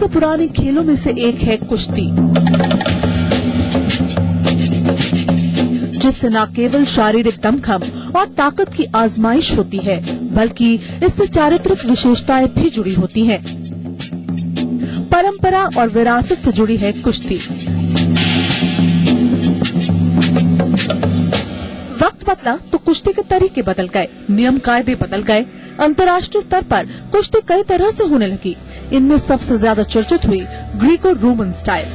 सबसे पुराने खेलों में से एक है कुश्ती, जिससे न केवल शारीरिक दमखम और ताकत की आजमाइश होती है, बल्कि इससे चारित्रिक विशेषताएं भी जुड़ी होती हैं। परंपरा और विरासत से जुड़ी है कुश्ती। वक्त बदला तो कुश्ती के तरीके बदल गए, नियम कायदे बदल गए। अंतर्राष्ट्रीय स्तर पर कुश्ती कई तरह से होने लगी। इनमें सबसे ज्यादा चर्चित हुई ग्रीको रोमन स्टाइल।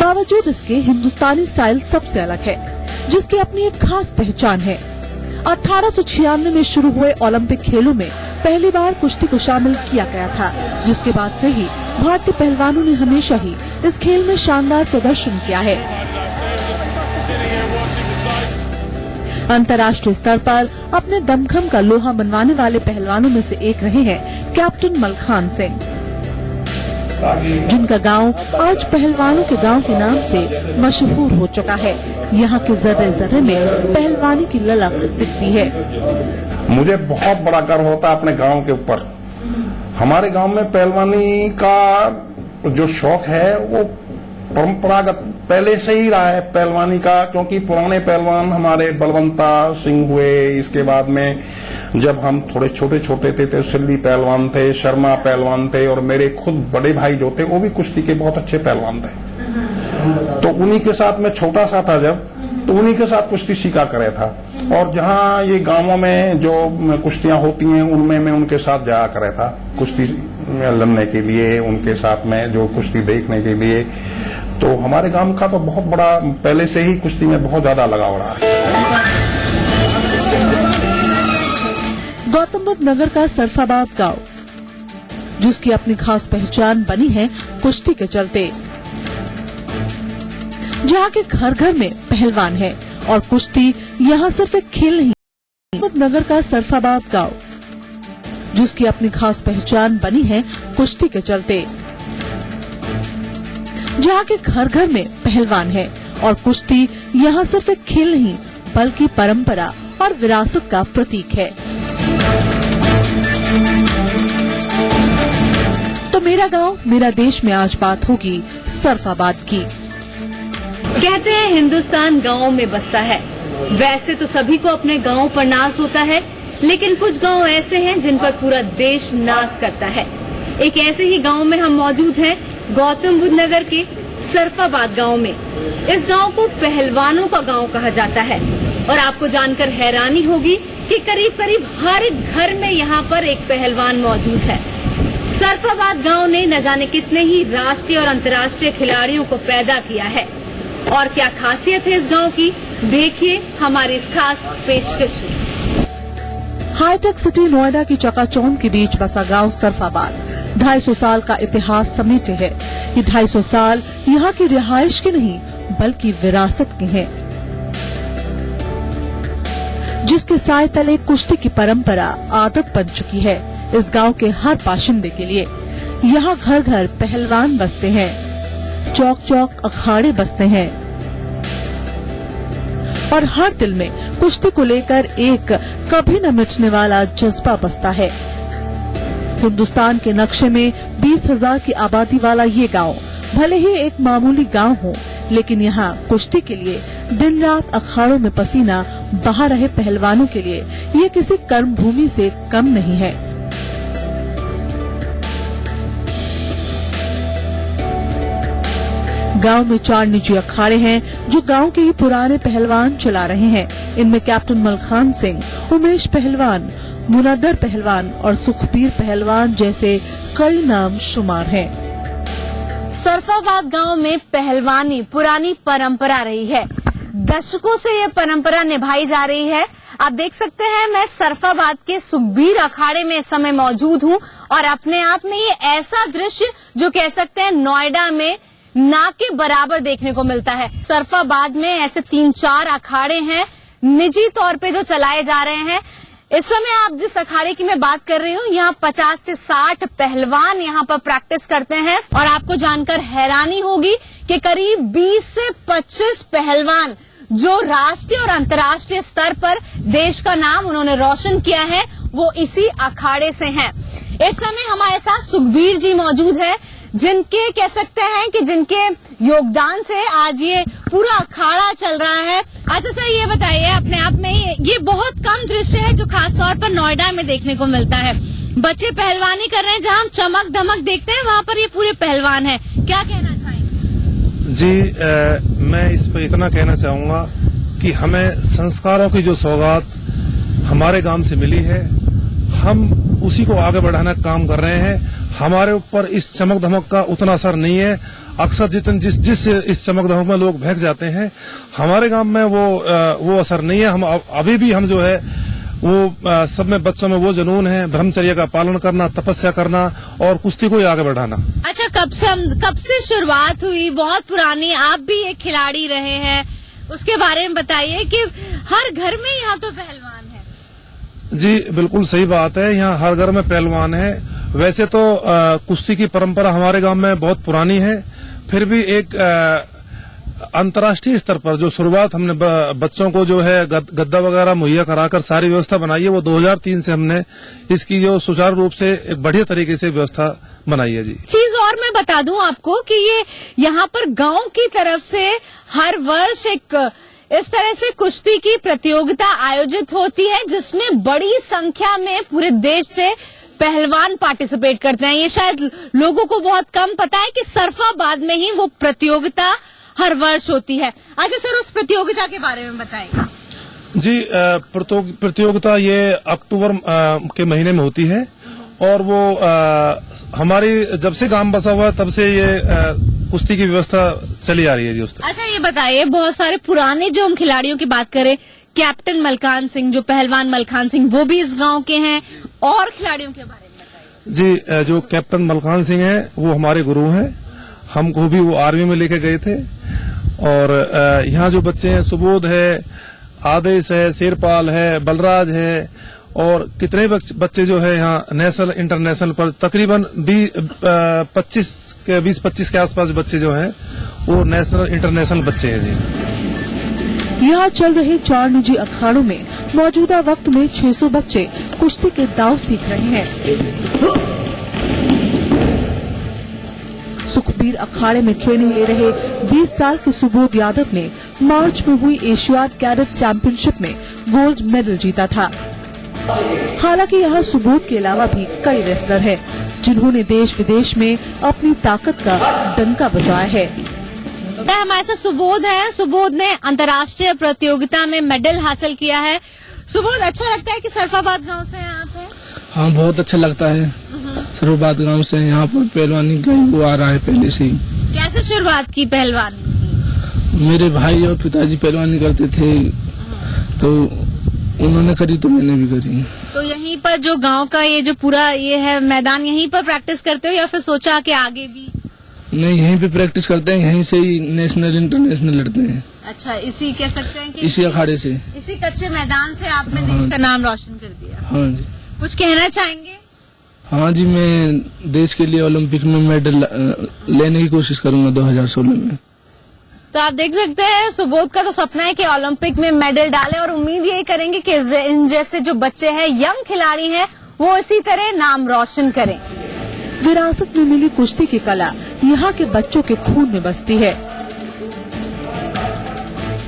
बावजूद इसके हिंदुस्तानी स्टाइल सबसे अलग है, जिसकी अपनी एक खास पहचान है। 1896 में शुरू हुए ओलंपिक खेलों में पहली बार कुश्ती को शामिल किया गया था, जिसके बाद से ही भारतीय पहलवानों ने हमेशा ही इस खेल में शानदार प्रदर्शन किया है। अंतर्राष्ट्रीय स्तर पर अपने दमखम का लोहा मनवाने वाले पहलवानों में से एक रहे हैं कैप्टन मलखान सिंह, जिनका गांव आज पहलवानों के गांव के नाम से मशहूर हो चुका है। यहाँ के जर्रे जर्रे में पहलवानी की ललक दिखती है। मुझे बहुत बड़ा गर्व होता है अपने गांव के ऊपर। हमारे गांव में पहलवानी का जो शौक है वो परंपरागत पहले से ही रहा है पहलवानी का, क्योंकि पुराने पहलवान हमारे बलवंता सिंह हुए, इसके बाद में जब हम थोड़े छोटे छोटे थे तो सिल्ली पहलवान थे, शर्मा पहलवान थे, और मेरे खुद बड़े भाई जो थे वो भी कुश्ती के बहुत अच्छे पहलवान थे। तो उन्हीं के साथ मैं छोटा सा था जब, तो उन्हीं के साथ कुश्ती सीखा करे था। और जहाँ ये गांवों में जो कुश्तियां होती हैं उनमें मैं उनके साथ जाया करे था कुश्ती लड़ने के लिए, उनके साथ में जो कुश्ती देखने के लिए। तो हमारे गांव का तो बहुत बड़ा पहले से ही कुश्ती में बहुत ज्यादा लगाव रहा है। गौतम बुद्ध नगर का सरफाबाद गांव, जिसकी अपनी खास पहचान बनी है कुश्ती के चलते। जहाँ के घर घर में पहलवान है और कुश्ती यहाँ सिर्फ एक खेल नहीं। बुद्ध नगर का सरफाबाद गांव, जिसकी अपनी खास पहचान बनी है कुश्ती के चलते। जहाँ के घर घर में पहलवान है और कुश्ती यहाँ सिर्फ एक खेल नहीं, बल्कि परंपरा और विरासत का प्रतीक है। तो मेरा गांव मेरा देश में आज बात होगी सरफाबाद की। कहते हैं हिंदुस्तान गांवों में बसता है। वैसे तो सभी को अपने गांव पर नाज होता है, लेकिन कुछ गांव ऐसे हैं जिन पर पूरा देश नाज करता है। एक ऐसे ही गांव में हम मौजूद हैं, गौतम बुद्ध नगर के सरफाबाद गांव में। इस गांव को पहलवानों का गांव कहा जाता है और आपको जानकर हैरानी होगी कि करीब करीब हर घर में यहाँ पर एक पहलवान मौजूद है। सरफाबाद गांव ने न जाने कितने ही राष्ट्रीय और अंतर्राष्ट्रीय खिलाड़ियों को पैदा किया है। और क्या खासियत है इस गांव की, देखिए हमारी इस खास पेशकश में। हाईटेक सिटी नोएडा की चकाचौंध के बीच बसा गांव सरफाबाद 250 साल का इतिहास समेटे है। ये 250 साल यहाँ की रिहाइश के नहीं, बल्कि विरासत के हैं, जिसके साए तले कुश्ती की परंपरा आदत बन चुकी है इस गांव के हर बाशिंदे के लिए। यहाँ घर घर पहलवान बसते हैं, चौक चौक अखाड़े बसते हैं और हर दिल में कुश्ती को लेकर एक कभी न मिटने वाला जज्बा बसता है। हिंदुस्तान के नक्शे में 20,000 की आबादी वाला ये गांव भले ही एक मामूली गांव हो, लेकिन यहाँ कुश्ती के लिए दिन रात अखाड़ों में पसीना बहा रहे पहलवानों के लिए ये किसी कर्म भूमि से कम नहीं है। गांव में 4 निजी अखाड़े हैं जो गांव के ही पुराने पहलवान चला रहे हैं। इनमें कैप्टन मलखान सिंह, उमेश पहलवान, मुनद्दर पहलवान और सुखबीर पहलवान जैसे कई नाम शुमार हैं। सरफाबाद गांव में पहलवानी पुरानी परंपरा रही है। दशकों से ये परंपरा निभाई जा रही है। आप देख सकते हैं मैं सरफाबाद के सुखबीर अखाड़े में इस समय मौजूद हूँ और अपने आप में ये ऐसा दृश्य जो कह सकते हैं नोएडा में ना के बराबर देखने को मिलता है। सरफाबाद में ऐसे 3-4 अखाड़े हैं निजी तौर पे जो चलाए जा रहे हैं। इस समय आप जिस अखाड़े की मैं बात कर रही हूँ, यहाँ 50 से 60 पहलवान यहाँ पर प्रैक्टिस करते हैं और आपको जानकर हैरानी होगी कि करीब 20 से 25 पहलवान जो राष्ट्रीय और अंतर्राष्ट्रीय स्तर पर देश का नाम उन्होंने रोशन किया है, वो इसी अखाड़े से हैं। इस समय हमारे साथ सुखबीर जी मौजूद है, जिनके कह सकते हैं कि जिनके योगदान से आज ये पूरा अखाड़ा चल रहा है। अच्छा सर, ये बताइए, अपने आप में ये बहुत कम दृश्य है जो खासतौर पर नोएडा में देखने को मिलता है। बच्चे पहलवानी कर रहे हैं, जहां हम चमक धमक देखते हैं वहां पर ये पूरे पहलवान है। क्या कहना चाहेंगे? जी, मैं इस पे इतना कहना चाहूंगा कि हमें संस्कारों की जो सौगात हमारे गांव से मिली है, हम उसी को आगे बढ़ाने का काम कर रहे हैं। हमारे ऊपर इस चमक धमक का उतना असर नहीं है। अक्सर जिस इस चमक धमक में लोग बहक जाते हैं, हमारे गांव में वो असर नहीं है। हम अभी भी हम जो है वो सब में बच्चों में वो जुनून है, ब्रह्मचर्य का पालन करना, तपस्या करना और कुश्ती को ही आगे बढ़ाना। अच्छा, कब से शुरुआत हुई? बहुत पुरानी, आप भी एक खिलाड़ी रहे हैं, उसके बारे में बताइए कि हर घर में यहाँ तो पहलवान है। जी बिल्कुल सही बात है, यहाँ हर घर में पहलवान है। वैसे तो कुश्ती की परंपरा हमारे गांव में बहुत पुरानी है, फिर भी एक अंतर्राष्ट्रीय स्तर पर जो शुरुआत हमने बच्चों को जो है गद्दा वगैरह मुहैया कराकर सारी व्यवस्था बनाई है, वो 2003 से हमने इसकी जो सुचारू रूप से एक बढ़िया तरीके से व्यवस्था बनाई है। जी चीज और मैं बता दूं आपको कि ये यहाँ पर गांव की तरफ से हर वर्ष एक इस तरह से कुश्ती की प्रतियोगिता आयोजित होती है, जिसमें बड़ी संख्या में पूरे देश से पहलवान पार्टिसिपेट करते हैं। ये शायद लोगों को बहुत कम पता है कि सरफाबाद में ही वो प्रतियोगिता हर वर्ष होती है। अच्छा सर, उस प्रतियोगिता के बारे में बताइए। जी, प्रतियोगिता ये अक्टूबर के महीने में होती है और वो हमारी जब से गांव बसा हुआ है तब से ये कुश्ती की व्यवस्था चली आ रही है। जी उस अच्छा, ये बताइए, बहुत सारे पुराने जो हम खिलाड़ियों की बात करें, कैप्टन मलखान सिंह, जो पहलवान मलखान सिंह, वो भी इस गांव के हैं, और खिलाड़ियों के बारे में बताइए। जी, जो कैप्टन मलखान सिंह है वो हमारे गुरु हैं, हमको भी वो आर्मी में लेके गए थे। और यहाँ जो बच्चे हैं, सुबोध है, आदेश है, शेरपाल है, बलराज है और कितने बच्चे जो है यहाँ नेशनल इंटरनेशनल पर तकरीबन 20-25 के आसपास बच्चे जो हैं वो नेशनल इंटरनेशनल बच्चे हैं। जी, यहाँ चल रहे 4 निजी अखाड़ों में मौजूदा वक्त में 600 बच्चे कुश्ती के दांव सीख रहे हैं। सुखबीर अखाड़े में ट्रेनिंग ले रहे 20 साल के सुबोध यादव ने मार्च में हुई एशियाड कैडेट चैंपियनशिप में गोल्ड मेडल जीता था। हालांकि यहाँ सुबोध के अलावा भी कई रेसलर हैं, जिन्होंने देश विदेश में अपनी ताकत का डंका बजाया है। हमारे साथ सुबोध है। सुबोध ने अंतर्राष्ट्रीय प्रतियोगिता में मेडल हासिल किया है। सुबोध, अच्छा लगता है कि सरफाबाद गांव से हैं आप? हाँ, बहुत अच्छा लगता है। सरफाबाद गांव से यहाँ पर पहलवानी का वो आ रहा है पहले से ही। कैसे शुरुआत की पहलवानी की? मेरे भाई और पिताजी पहलवानी करते थे, तो उन्होंने करी तो मैंने भी करी। तो यहीं पर जो गांव का ये जो पूरा ये है मैदान, यहीं पर प्रैक्टिस करते हो या फिर सोचा कि आगे भी? नहीं, यहीं पे प्रैक्टिस करते हैं, यहीं से ही नेशनल इंटरनेशनल लड़ते हैं। अच्छा, इसी कह सकते हैं कि इसी अखाड़े से, इसी कच्चे मैदान से आपने देश का नाम रोशन कर दिया। हाँ जी। कुछ कहना चाहेंगे? हाँ जी, मैं देश के लिए ओलंपिक में मेडल लेने की कोशिश करूंगा 2016 में। तो आप देख सकते हैं, सुबोध का तो सपना है कि ओलंपिक में मेडल डाले, और उम्मीद यही करेंगे कि इन जैसे जो बच्चे हैं, यंग खिलाड़ी हैं, वो इसी तरह नाम रोशन करें। विरासत में मिली कुश्ती की कला यहाँ के बच्चों के खून में बसती है।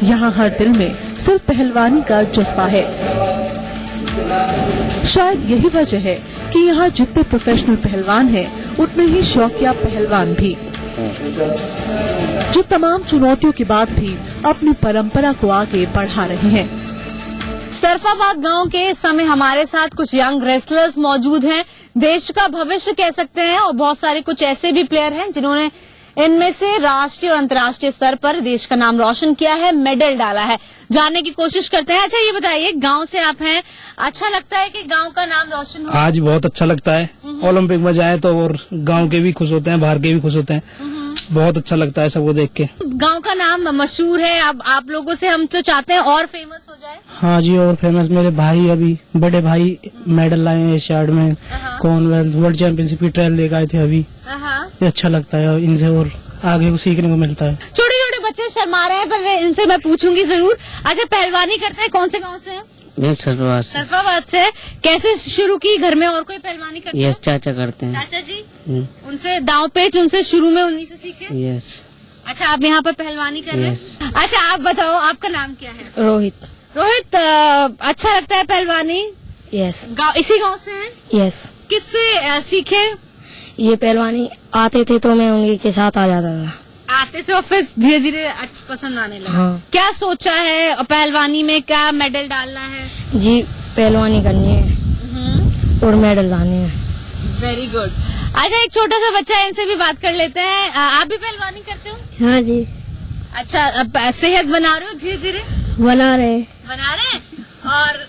यहाँ हर दिल में सिर्फ पहलवानी का जज्बा है। शायद यही वजह है कि यहाँ जितने प्रोफेशनल पहलवान हैं, उतने ही शौकिया पहलवान भी, जो तमाम चुनौतियों के बाद भी अपनी परंपरा को आगे बढ़ा रहे हैं। सरफाबाद गांव के इस समय हमारे साथ कुछ यंग रेसलर्स मौजूद हैं, देश का भविष्य कह सकते हैं, और बहुत सारे कुछ ऐसे भी प्लेयर हैं जिन्होंने इनमें से राष्ट्रीय और अंतर्राष्ट्रीय स्तर पर देश का नाम रोशन किया है, मेडल डाला है। जानने की कोशिश करते हैं। अच्छा, ये बताइए, गांव से आप हैं, अच्छा लगता है कि गांव का नाम रोशन हो? आज बहुत अच्छा लगता है। ओलंपिक में जाए तो और गांव के भी खुश होते हैं, बाहर के भी खुश होते हैं। बहुत अच्छा लगता है सबको देख के। गांव का नाम मशहूर है, अब आप लोगों से हम तो चाहते हैं और फेमस हो जाए। हाँ जी, और फेमस। मेरे भाई, अभी बड़े भाई मेडल लाए हैं एशियाड में, कॉमनवेल्थ, वर्ल्ड चैंपियनशिप की ट्रायल लेकर आए थे अभी। ये अच्छा लगता है, इनसे और आगे को सीखने को मिलता है। छोटे छोटे बच्चे शर्मा रहे हैं, पर इनसे मैं पूछूंगी जरूर। अच्छा, पहलवानी करते हैं, कौन से गाँव से हैं? मैं सरफराबाद से। सरफाबाद से। कैसे शुरू की? घर में और कोई पहलवानी करता है? यस, चाचा करते हैं। चाचा जी उनसे दांव पेच उनसे शुरू में उन्हीं से सीखे? यस। अच्छा, आप यहाँ पर पहलवानी कर रहे Yes. हैं? अच्छा, आप बताओ आपका नाम क्या है? रोहित। रोहित, अच्छा लगता है पहलवानी? यस। इसी गांव से हैं? यस। किससे सीखे? ये पहलवानी आते थे तो मैं उन्हीं के साथ आ जाता था। आते थे और फिर धीरे धीरे अच्छा पसंद आने लगा। हाँ। क्या सोचा है पहलवानी में? क्या मेडल डालना है? जी, पहलवानी करनी है और मेडल लाने हैं। Very good. अच्छा, एक छोटा सा बच्चा है, इनसे भी बात कर लेते हैं। आप भी पहलवानी करते हो? हाँ जी, अच्छा, अब सेहत बना रहे हो धीरे धीरे? बना रहे। बना रहे हैं। और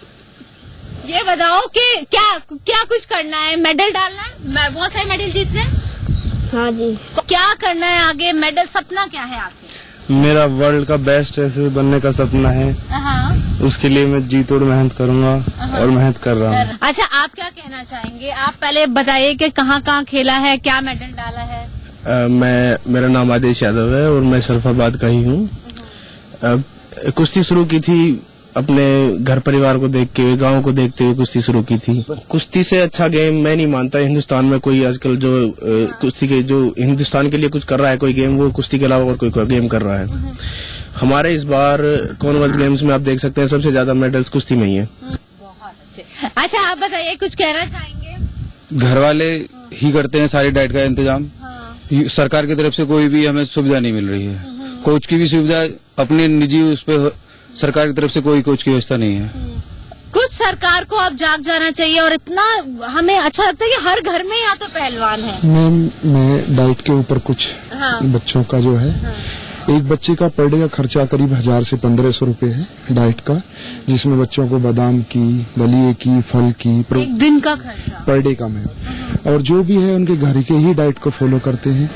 ये बताओ कि क्या कुछ करना है? मेडल डालना है? बहुत सारे मेडल जीत रहे हैं? हाँ जी। क्या करना है आगे? मेडल सपना क्या है आपके? मेरा वर्ल्ड का बेस्ट ऐसे बनने का सपना है। उसके लिए मैं जी तोड़ मेहनत करूंगा और मेहनत कर रहा हूँ। अच्छा, आप क्या कहना चाहेंगे? आप पहले बताइए कि कहाँ खेला है, क्या मेडल डाला है? मेरा नाम आदेश यादव है और मैं सरफराबाद का ही हूँ। कुश्ती शुरू की थी अपने घर परिवार को देख के, गांव को देखते हुए कुश्ती शुरू की थी। कुश्ती से अच्छा गेम मैं नहीं मानता हिंदुस्तान में कोई आजकल जो कुश्ती के जो हिंदुस्तान के लिए कुछ कर रहा है कोई गेम, वो कुश्ती के अलावा और कोई गेम कर रहा है। हमारे इस बार कॉमनवेल्थ गेम्स में आप देख सकते हैं सबसे ज्यादा मेडल्स कुश्ती में ही है। बहुत अच्छे। अच्छा, आप बताइए, कुछ कहना चाहेंगे? घर वाले ही करते हैं सारी डाइट का इंतजाम। सरकार की तरफ से कोई भी हमें सुविधा नहीं मिल रही है। कोच की भी सुविधा अपनी निजी उस पर, सरकार की तरफ से कोई कोच की व्यवस्था नहीं है। कुछ सरकार को अब जाग जाना चाहिए। और इतना हमें अच्छा लगता है कि हर घर में यहाँ तो पहलवान है। मैम, मैं डाइट के ऊपर कुछ बच्चों का जो है, एक बच्चे का पर डे का खर्चा करीब 1000 से 1500 रुपए है डाइट का, जिसमें बच्चों को बादाम की, दलिए की, फल की, एक दिन का खर्चा पर डे का मैम। और जो भी है उनके घर के ही डाइट को फॉलो करते हैं।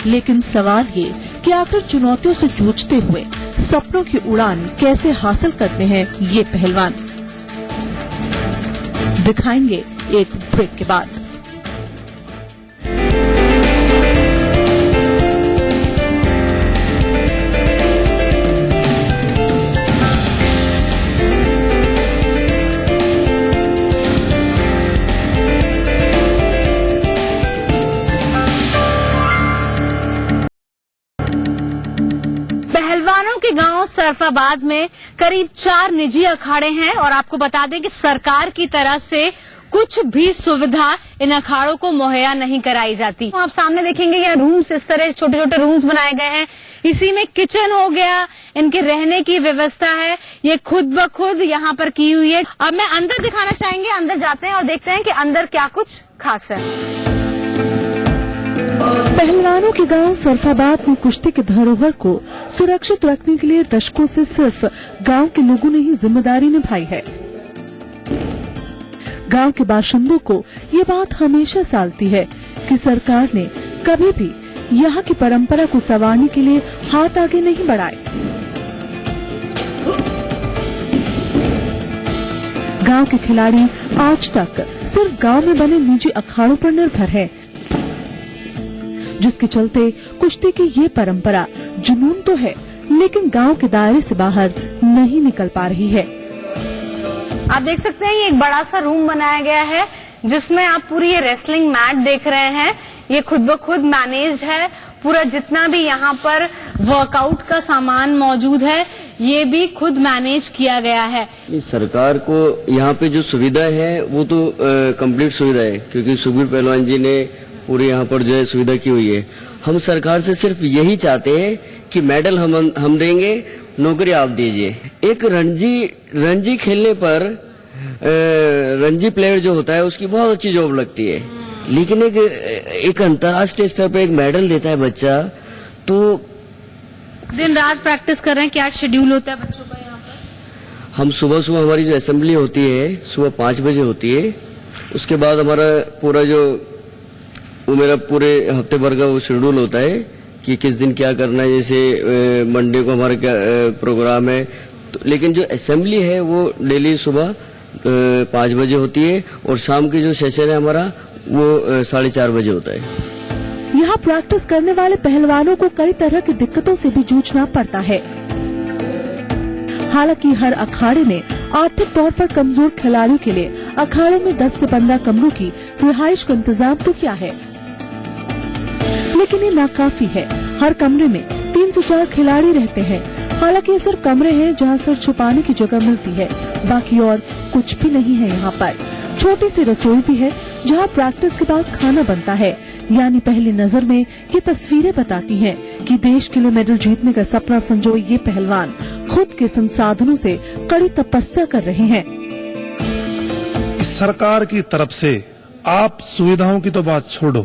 लेकिन सवाल ये कि आखिर चुनौतियों से जूझते हुए सपनों की उड़ान कैसे हासिल करते हैं ये पहलवान, दिखाएंगे एक ब्रेक के बाद। पहलवानों के गांव सरफाबाद में करीब 4 निजी अखाड़े हैं। और आपको बता दें कि सरकार की तरफ से कुछ भी सुविधा इन अखाड़ों को मुहैया नहीं कराई जाती। आप सामने देखेंगे यहाँ रूम्स, इस तरह छोटे छोटे रूम्स बनाए गए हैं। इसी में किचन हो गया, इनके रहने की व्यवस्था है, ये खुद ब खुद यहाँ पर की हुई है। अब मैं अंदर दिखाना चाहेंगे, अंदर जाते हैं और देखते हैं कि अंदर क्या कुछ खास है। पहलवानों के गांव सरफाबाद में कुश्ती के धरोहर को सुरक्षित रखने के लिए दशकों से सिर्फ गांव के लोगों ने ही जिम्मेदारी निभाई है। गांव के बाशिंदों को ये बात हमेशा सालती है कि सरकार ने कभी भी यहाँ की परंपरा को संवारने के लिए हाथ आगे नहीं बढ़ाए। गांव के खिलाड़ी आज तक सिर्फ गांव में बने निजी अखाड़ों पर निर्भर हैं, जिसके चलते कुश्ती की ये परंपरा जुनून तो है, लेकिन गांव के दायरे से बाहर नहीं निकल पा रही है। आप देख सकते हैं, ये एक बड़ा सा रूम बनाया गया है जिसमें आप पूरी ये रेसलिंग मैट देख रहे हैं। ये खुद ब खुद मैनेज्ड है। पूरा जितना भी यहाँ पर वर्कआउट का सामान मौजूद है, ये भी खुद मैनेज किया गया है। सरकार को यहाँ पे जो सुविधा है वो तो कंप्लीट सुविधा है, क्योंकि सुखबीर पहलवान जी ने पूरी यहाँ पर जो है सुविधा की हुई है। हम सरकार से सिर्फ यही चाहते हैं कि मेडल हम देंगे, नौकरी आप दीजिए। एक रणजी खेलने पर रणजी प्लेयर जो होता है उसकी बहुत अच्छी जॉब लगती है, लेकिन एक अंतर्राष्ट्रीय स्तर पे एक मेडल देता है बच्चा, तो दिन रात प्रैक्टिस कर रहे हैं। क्या शेड्यूल होता है बच्चों का यहाँ पर? हम सुबह हमारी जो असेंबली होती है सुबह 5 बजे होती है। उसके बाद हमारा पूरा मेरा पूरे हफ्ते भर का वो शेड्यूल होता है कि किस दिन क्या करना है। जैसे मंडे को हमारा क्या प्रोग्राम है, तो लेकिन जो असेंबली है वो डेली सुबह 5 बजे होती है और शाम की जो सेशन है हमारा वो 4:30 बजे होता है। यहाँ प्रैक्टिस करने वाले पहलवानों को कई तरह की दिक्कतों से भी जूझना पड़ता है। हालांकि हर अखाड़े ने आर्थिक तौर पर कमजोर खिलाड़ियों के लिए अखाड़ों में 10 से 15 कमरों की रिहाइश का इंतजाम तो किया है, लेकिन ये नाकाफी है। हर कमरे में 3 से 4 खिलाड़ी रहते हैं। हालांकि ये सिर्फ कमरे हैं जहां सिर छुपाने की जगह मिलती है, बाकी और कुछ भी नहीं है। यहाँ पर छोटी सी रसोई भी है जहां प्रैक्टिस के बाद खाना बनता है। यानी पहली नजर में ये तस्वीरें बताती हैं कि देश के लिए मेडल जीतने का सपना संजोए ये पहलवान खुद के संसाधनों से कड़ी तपस्या कर रहे हैं। सरकार की तरफ से आप सुविधाओं की तो बात छोड़ो,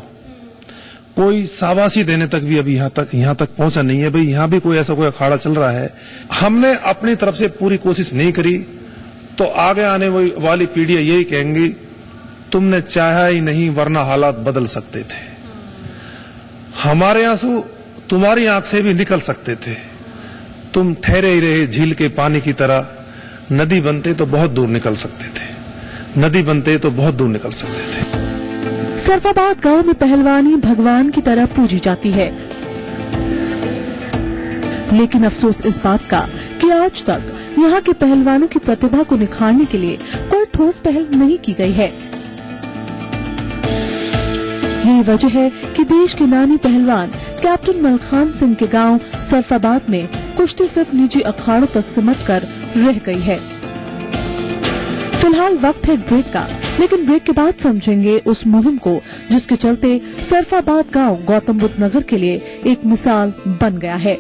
कोई शाबाशी देने तक भी अभी यहाँ तक पहुंचा नहीं है। भाई यहाँ भी कोई ऐसा कोई अखाड़ा चल रहा है, हमने अपनी तरफ से पूरी कोशिश नहीं करी तो आगे आने वाली पीढ़ी यही कहेंगी तुमने चाहा ही नहीं वरना हालात बदल सकते थे। हमारे आंसू तुम्हारी आंख से भी निकल सकते थे। तुम ठहरे ही रहे झील के पानी की तरह, नदी बनते तो बहुत दूर निकल सकते थे, नदी बनते तो बहुत दूर निकल सकते थे। सरफाबाद गांव में पहलवानी भगवान की तरह पूजी जाती है, लेकिन अफसोस इस बात का कि आज तक यहाँ के पहलवानों की प्रतिभा को निखारने के लिए कोई ठोस पहल नहीं की गई है। यही वजह है कि देश के नामी पहलवान कैप्टन मलखान सिंह के गांव सरफाबाद में कुश्ती सिर्फ निजी अखाड़ों तक सिमट कर रह गई है। फिलहाल वक्त है ब्रेक का, लेकिन ब्रेक के बाद समझेंगे उस मुहिम को जिसके चलते सरफाबाद गांव गौतम बुद्ध नगर के लिए एक मिसाल बन गया है।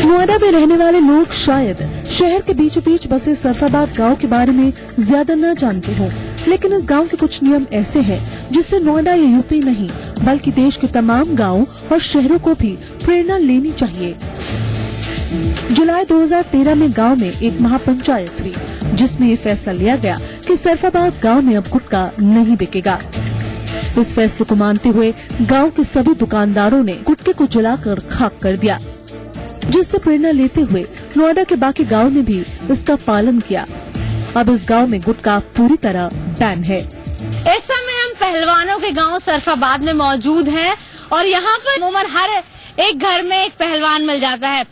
नोएडा में रहने वाले लोग शायद शहर के बीचों बीच बसे सरफाबाद गांव के बारे में ज्यादा न जानते हों, लेकिन इस गांव के कुछ नियम ऐसे हैं जिससे नोएडा या यूपी नहीं बल्कि देश के तमाम गांवों और शहरों को भी प्रेरणा लेनी चाहिए। जुलाई 2013 में गांव में एक महापंचायत हुई जिसमें ये फैसला लिया गया कि सरफाबाद गांव में अब गुटखा नहीं बिकेगा। इस फैसले को मानते हुए गांव के सभी दुकानदारों ने गुटखे को जलाकर खाक कर दिया, जिससे प्रेरणा लेते हुए नोएडा के बाकी गांव ने भी इसका पालन किया। अब इस गांव में गुटखा पूरी तरह बैन है। इस समय हम पहलवानों के गांव सरफाबाद में मौजूद हैं और यहाँ पर उमर हर एक घर में एक पहलवान मिल जाता है।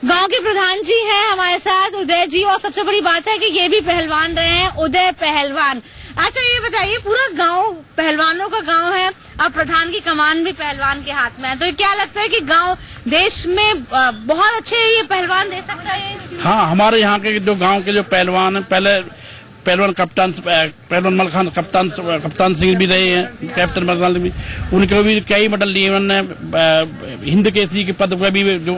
गांव के प्रधान जी हैं हमारे साथ, उदय जी, और सबसे बड़ी बात है कि ये भी पहलवान रहे हैं, उदय पहलवान। अच्छा ये बताइए, पूरा गांव पहलवानों का गांव है और प्रधान की कमान भी पहलवान के हाथ में है, तो क्या लगता है कि गांव देश में बहुत अच्छे ये पहलवान दे सकता है? हाँ, हमारे यहाँ के जो गांव के जो पहलवान हैं, पहले पहलवान मलखान कप्तान सिंह भी रहे हैं, कैप्टन मलखान भी, उनके भी कई मेडल लिए उन्होंने, हिंद केसरी के पद पर भी जो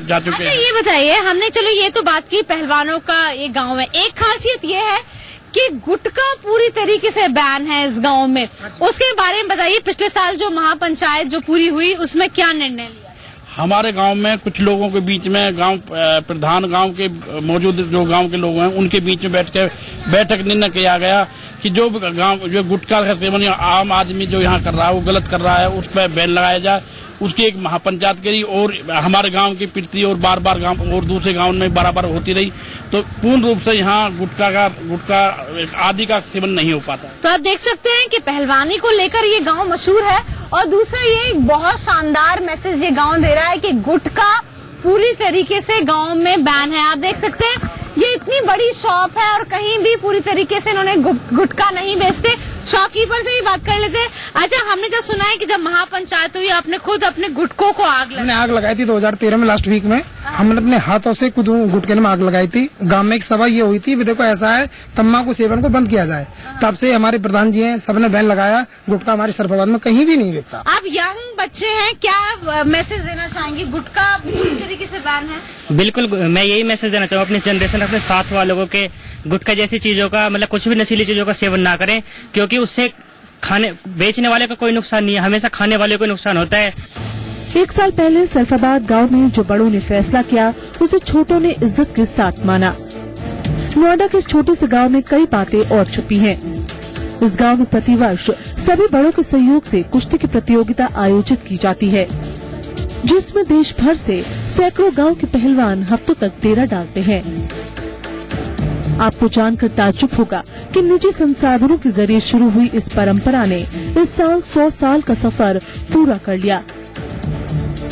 जा चुके हैं। ये बताइए, हमने चलो ये तो बात की पहलवानों का ये गाँव है, एक खासियत ये है कि गुटखा पूरी तरीके से बैन है इस गांव में, उसके बारे में बताइए। पिछले साल जो महापंचायत जो पूरी हुई उसमें क्या निर्णय लिया? हमारे गांव में कुछ लोगों के बीच में गांव प्रधान गांव के मौजूद जो गांव के लोग हैं उनके बीच में बैठक निर्णय किया गया कि जो गांव जो गुटखा का सेवन आम आदमी जो यहाँ कर रहा है वो गलत कर रहा है, उस पर बैन लगाया जाए। उसकी एक महापंचायत करी और हमारे गांव की पिरती और बार गांव और दूसरे गांव में बराबर होती रही, तो पूर्ण रूप से यहाँ गुटखा आदि का सेवन नहीं हो पाता। तो आप देख सकते हैं कि पहलवानी को लेकर ये गांव मशहूर है और दूसरा ये एक बहुत शानदार मैसेज ये गांव दे रहा है कि गुटखा पूरी तरीके से गांव में बैन है। आप देख सकते हैं ये इतनी बड़ी शॉप है और कहीं भी पूरी तरीके से इन्होंने गुटखा नहीं बेचते। शॉपकीपर से भी बात कर लेते हैं। अच्छा, हमने जब सुना है कि जब महापंचायत हुई आपने खुद अपने गुटखों को आग लगाई थी 2013 में लास्ट वीक में, हमने अपने हाथों से खुद गुटखे में आग लगाई थी। गांव में एक सभा ये हुई थी, देखो ऐसा है तम्बाकू सेवन को बंद किया जाए, तब से हमारे प्रधान जी हैं सबने बैन लगाया, गुटखा हमारे सरफाबाद में कहीं भी नहीं बिकता। आप यंग बच्चे हैं, क्या मैसेज देना चाहेंगे? गुटखा पूरी तरीके से बैन है। बिल्कुल, मैं यही मैसेज देना चाहूँ अपनी जनरेशन, अपने साथ वालों को कि गुटखा जैसी चीजों का मतलब कुछ भी नशीली चीजों का सेवन ना करें, क्योंकि उससे बेचने वाले का कोई नुकसान नहीं है, हमेशा खाने वाले को नुकसान होता है। एक साल पहले सरफाबाद गांव में जो बड़ों ने फैसला किया उसे छोटों ने इज्जत के साथ माना। नोएडा के इस छोटे से गांव में कई बातें और छुपी हैं। इस गांव में प्रतिवर्ष सभी बड़ों के सहयोग से कुश्ती की प्रतियोगिता आयोजित की जाती है, जिसमें देश भर से सैकड़ों गांव के पहलवान हफ्तों तक डेरा डालते हैं। आपको जानकर ताज्जुब होगा कि निजी संसाधनों के जरिए शुरू हुई इस परंपरा ने इस साल 100 साल का सफर पूरा कर लिया।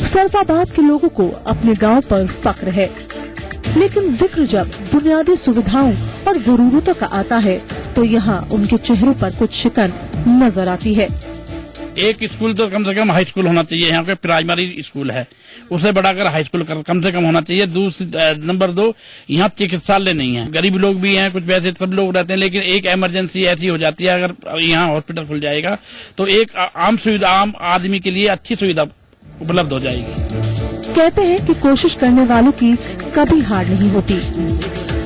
सरफाबाद के लोगों को अपने गांव पर फक्र है, लेकिन जिक्र जब बुनियादी सुविधाओं और जरूरतों का आता है तो यहाँ उनके चेहरों पर कुछ शिकन नजर आती है। एक स्कूल तो कम से कम हाई स्कूल होना चाहिए, यहाँ पे प्राइमरी स्कूल है, उससे बढ़ाकर हाई स्कूल कम से कम होना चाहिए। नंबर 2, यहाँ चिकित्सालय नहीं है। गरीब लोग भी हैं, कुछ वैसे सब लोग रहते हैं, लेकिन एक इमरजेंसी ऐसी हो जाती है, अगर यहाँ हॉस्पिटल खुल जाएगा तो एक आम आदमी के लिए अच्छी सुविधा उपलब्ध हो जाएगी। कहते हैं कि कोशिश करने वालों की कभी हार नहीं होती।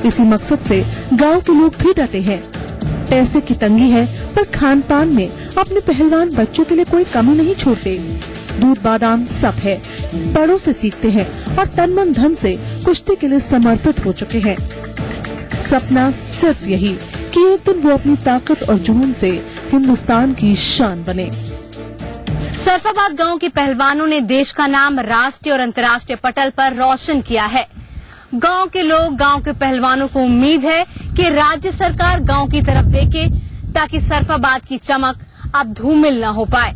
इसी मकसद से गांव के लोग भी डटे हैं। पैसे की तंगी है, पर खान पान में अपने पहलवान बच्चों के लिए कोई कमी नहीं छोड़ते। दूध बादाम सब है, बड़ों से सीखते हैं और तन मन धन से कुश्ती के लिए समर्पित हो चुके हैं। सपना सिर्फ यही कि एक दिन वो अपनी ताकत और जुनून से हिंदुस्तान की शान बने। सरफाबाद गांव के पहलवानों ने देश का नाम राष्ट्रीय और अंतर्राष्ट्रीय पटल पर रोशन किया है। गांव के लोग, गांव के पहलवानों को उम्मीद है कि राज्य सरकार गांव की तरफ देखे ताकि सरफाबाद की चमक अब धूमिल न हो पाए।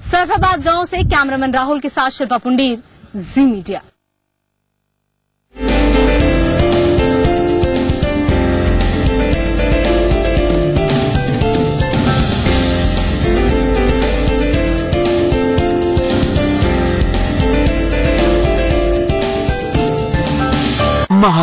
सरफाबाद गांव से कैमरामैन राहुल के साथ शिल्पा पुंडीर, जी मीडिया।